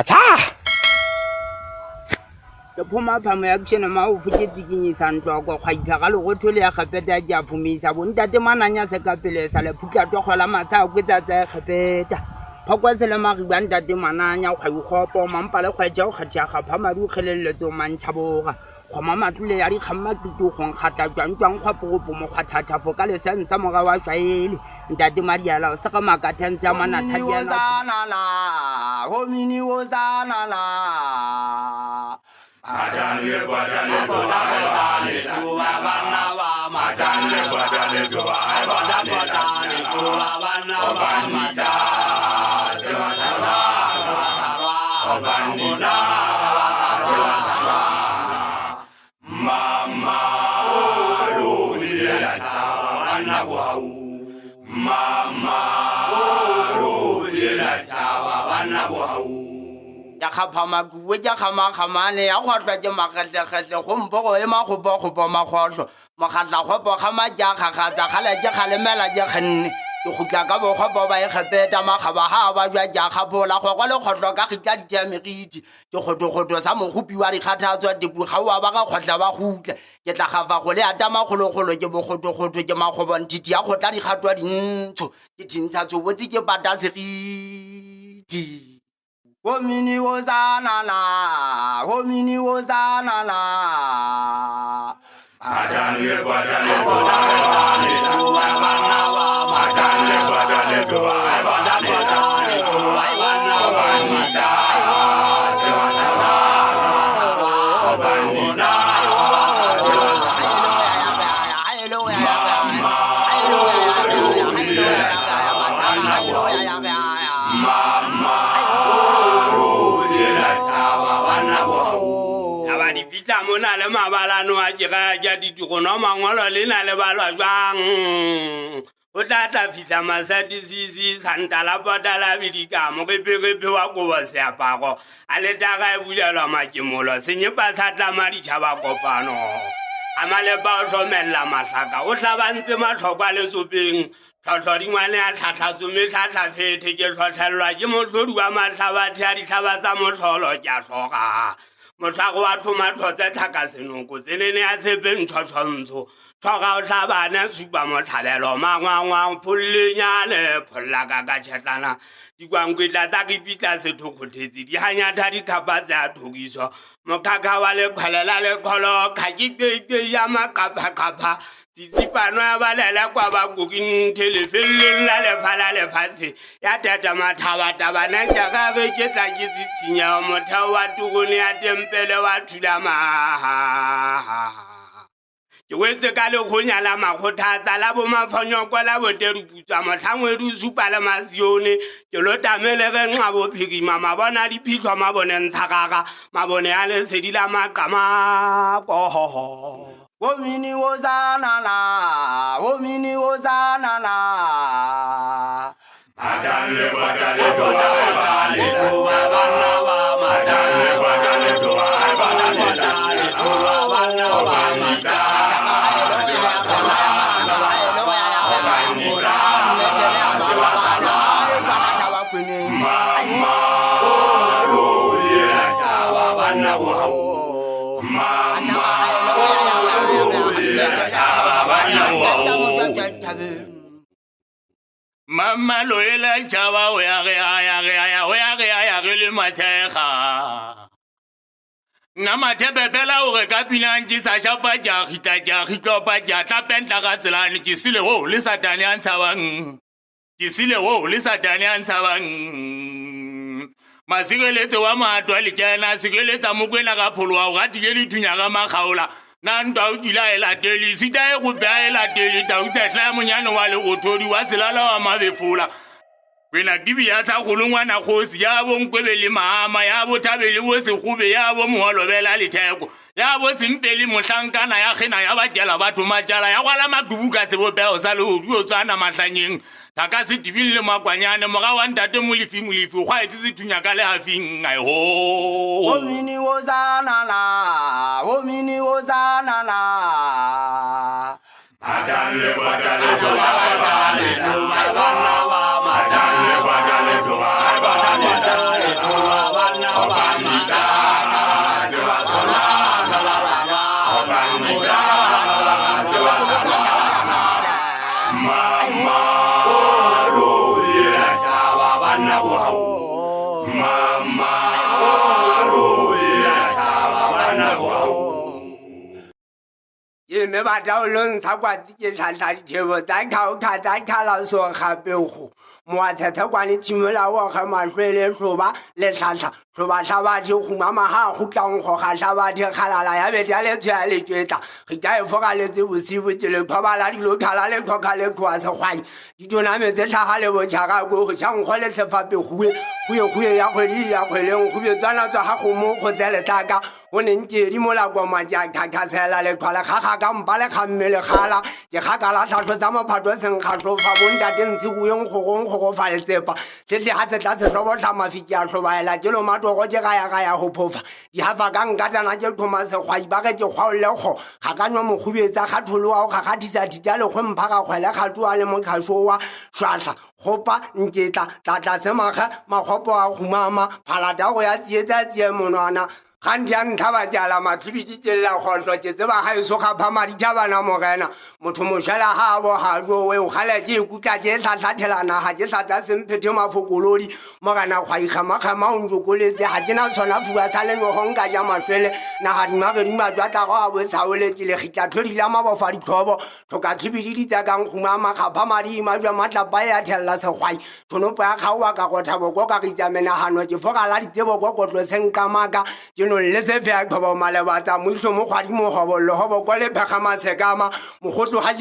cha ke phoma phamo ya action ma o fuketse kenyisa ntwa kwa kgwaipha ga le go thole ya gapeta ja phumisa bontate mananya se ka pele sa le phukya twa khola matha o ketsa tsa gapeta phakwa se le magi ba ntate mananya kgwa ikgopo mampa le kgwa ja o khatya ga phama di kgelelletso mantshaboga khoma matule ya di khamma tutu go khata jwang khwa popo mo khathata fo ka le sensa moga wa shwaele ntate mariala o se ka makathense ya mana thadiana la homini wo zana la Madame Badale Badale Badale Madame Badale Badale Badale Mama Rohia Tawana Mama Rohia Tawana ya khapama kuwe ja khama khamane ya khotla ke makhatle khatle khompo go ema khopo khopo makhotlo makhatla khopo khama ja khakhatsa khale je khalemela je khanne ke khutla ka bo khopo ba e khapeta makhaba ha ba jwa ja khapola go le khotlo ka khitla di ya megiti ke khotlo sa mogopi wa di khathatswa dipu ga wa ba ka khotla ba khutla ke tla gafa go le atama kholo ke bo khotlo ke makgobo ntiti ya khotla di khatwa dintsho ke dintsha tso botse ke batasegiti Homini wozana la, homini wozana la. Madame Badale Badale Madame Badale Fita mona le mabalano a jega ja ditugono mangolo le na le balwa jwang o tla fita masadi sisi santa la potala bidika mo ke pege wa go ba se apago a le daga e bulelwa makemolo senye pa satla ma di tshaba kopano amale ba o tlhomella mahlaka o tlabantse matlhokwa le tsopeng tlhotlho dingwane a tlhatlhatso me tlhatlha fethe ke tlhotlhelwa ke motlhodi wa matlhabathe a ditlhaba tsa motlholo ke a tlhoga Motlhago wa thoma tlhotse tlhaka senoko tsenene ya tshepe ntšhotlhontsho tlhoga o tlhabana supa motlhabelo mangwangwang phollenyane phollaka ka tšhetlana dikwankwetla tsa kepitla sethokgothetsi di hanyatha dikhapa tse a thokiso mokhakha wa lekgwelela lekgolo kgakikeike ya makaphakapha tsitsipano ya balela kwa bakoking telefeleng la lefala lefatshe ya tata mathabatabana jaaka ge ke tla ke tsitshinya motheo wa tokone ya tempele wa thulamaha ke wetse ka lekgonya la makgothatsa la bomafonyoko la boteruputsa motlhangwedu supa le masione ke lotamele ge nxa bophirima mabona diphitlho mabone ntshakaka mabone a lesedi la maqamakohoho Homini wozana la, homini wozana la. Madame Badale Badale Madame Badale Mama loela chava o ya ge le mathega nna mathebepela o re ka pinantse sa shapa ja khitlopa ja tlapentla ka tselane ke sile wo le satane a ntshabang ke sile wo le satane a ntshabang masikeletse wa maatwa le kena sikeletsa mokwena ka pholo wa ga dile dithunya ga makgaola na ntwa o dila e lateli sita e go bea e lateli ta o tsetla monyane wa le gothodi wa selala wa mabefola wena dibi ya tsa golongwana kgosi ya bo nkwebe le maama ya bo thabele bo segube ya bo moholobela le theko ya bo simpeli mohlankana ya khena ya batjela batho matjala ya gwala madubu ka sebopeo sa lehodu o tswana mahlanyeng taka se dibile le makwanyane moga wa ntate molifi gwa etse thunya ka le hafing ai ho homini wozana la homini wozana la Badale badale badale badale badale badale badale 也没把赵龙他管自己啥啥的节目，咱看了说还别胡，莫太他管你节目了，我还蛮水的说吧，来啥说吧啥吧就胡妈妈哈胡讲话哈啥吧就看了也别家里全里觉得，回家以后俺里就不媳妇就来靠吧那里路看那里靠看里靠是欢，你就那边在啥哈里我家个过后想回来才发别胡也回里也回来，我后边转了转还胡么或再来打个，我能接你莫那光嘛家看才那里靠了哈哈刚把那看没了哈了，也哈嘎啦他说咱们怕着生哈说发问家电子无用火发的这把，这里还是但是说我什么飞机说完了，就那么多我这个呀好破发，你还发刚嘎着那就他妈是花100个就花了好，还感觉我们后边在哈出路啊，还提家了混怕个回来哈主啊你们看说啊，算啥好吧你这打什么还嘛好不啊红妈妈，怕了这我要接在节目了呢。寒天他把家了嘛 ，TPG 接了话说，这吧还有说哈怕嘛的家吧那么干呢，木出木学了哈我哈说为我还来接顾家接啥天了那哈接啥在身陪着嘛服过路的，莫干那怀疑还嘛我住过的，这哈接那说那服啊3年我红家家嘛睡的，那哈你妈个你妈抓大话为啥为了这里黑家腿里两嘛不发的错不，说个 TPG 的在讲红妈妈哈怕嘛的嘛说嘛大白呀天了是怀疑，说侬不要看我个我差不我个给家面那哈侬就佛个那里接我说成干嘛个就。那些飞跑跑马来哇达，没说么话的么好不，然后不过来拍哈嘛才干嘛，么好多还就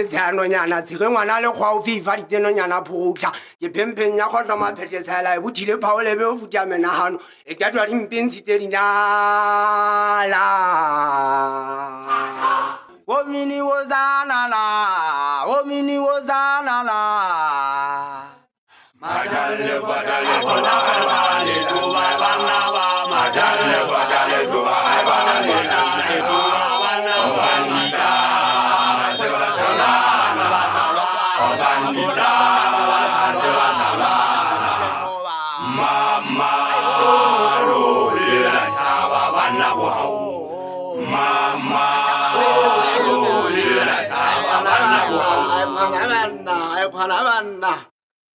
才那年那，这个我那里花费发的那年那破卡，也偏人家好什么拍的才来，我提的跑来我家门那哈，一个抓的边去的啦啦。我明你我咋啦，我明你我咋啦。Madale badale tuba bana ba madale badale tuba bana le tuba bana bandita seba sala ba sala bandita seba sala mama ro ya chaba bana wa mama ro ya chaba bana wa ai phana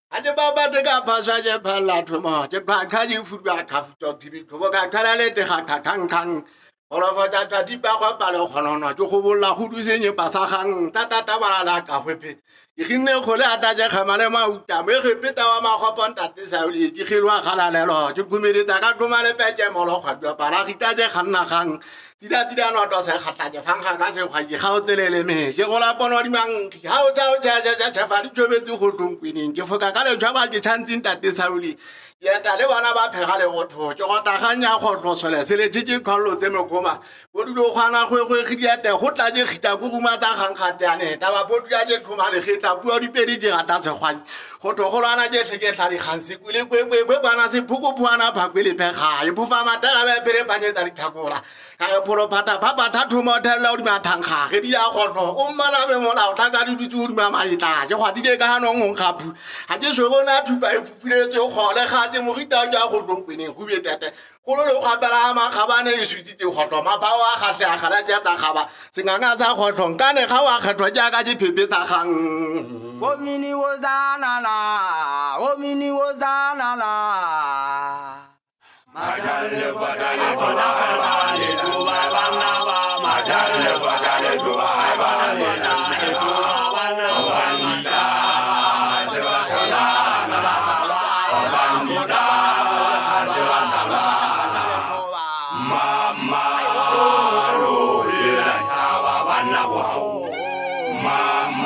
Aja baba de ga paswa je phala thoma je kha ji fu ba kha fu tok ti ko ka khala le te kha khang ora fa ja ja di ba kwa pa le khono no jo go bolla hu du se nye pa sa khang ta ba la ka hwe phe e ginne go le ata je khama le ma uta me ge pe ta wa ma kho pon ta te sa uli ji khilwa khala le lo jo ku me de ta ka ko ma le pe je mo lo khwa pa la khita je khan na khang tida no to sa khata je phang kha ka se khwa ji khao tele me je go la pono di mang khao ja fa di jo be zu go tlong kwini ke foka ka le jwa ba ke chantsing ta te sa uli ya ta le bana ba phega le go tho jo go ta ganya go tlo sole se le je khalo tse me koma bo du lo khana go khidi te go tla je khita go ma ta khang kha ta ne ta ba bo du je khoma le khita pu di pe di je ga ta se khwa go tho go lana je se ke tla di khansi kule kwe bana se phuko phuana pha kwe le phe kha ye phu fa ma ta ba pere ba je ta di thakola ka phoro phata papa tha thumo the lo di ma thang kha ge di ya go tho o ma na me mo la tha ka di tu di ma ma yi ta je khwa di je ka no ngong kha phu ha je so go na thu ba fu file je go le kha je mo ri ta ja go tlong pene go be tete go lo ga bala ma ga ba ne su ti go tlo ma ba wa ga hle ga la ja ta ga ba singanga sa go tlong ka ne ga wa ga twa ja ka je pepe sa gang wo mini wo za na la wo mini wo za na la Madale badale tuba bana ba madale badale tuba bana le tuba bana bandita seba sala na sala bandita seba sala mama ro ya chaba bana wa mama